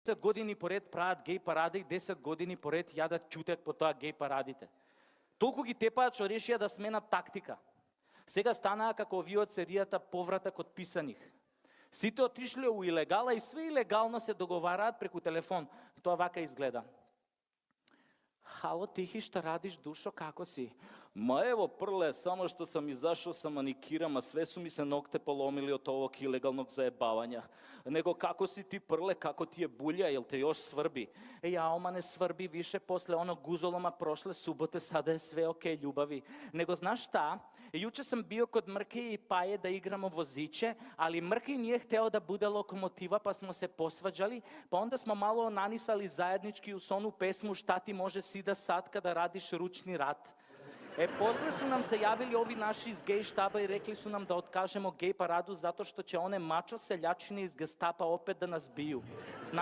10 години поред правят гей парада и 10 години поред ядат чутек по тоа гей парадите. Толку ги тепаат што решија да сменат тактика. Сега станаа како овие од серијата Повратак од писаних. Сите отишле у илегала и све илегално се договараат преку телефон. Тоа вака изгледа. Хало, тихи, што радиш, душо, како си? Ма ево, прле, само што сам изашол sa маникирам, а све су ми се ногте поломили од овог илегалnog заебавања. Него како си ти, прле, како ти е булја, jel те још сврби? Ама не сврби више, после оно гузолома прошле суботе, сада е све окей, љубави. Него знаш шта? Јуче сам био код Мрке и Паје да играмо возиче, али Мрке nije hteo da bude lokomotiva, pa smo se posvađali, pa onda smo malo nanisali zajednički uz onu pesmu Šta ti može sida sad kada radiš ručni rat. Posle su nam se javili ovi naši iz gej štaba i rekli su nam da otkažemo gej paradu zato što će one mačo seljačine iz gestapa opet da nas biju.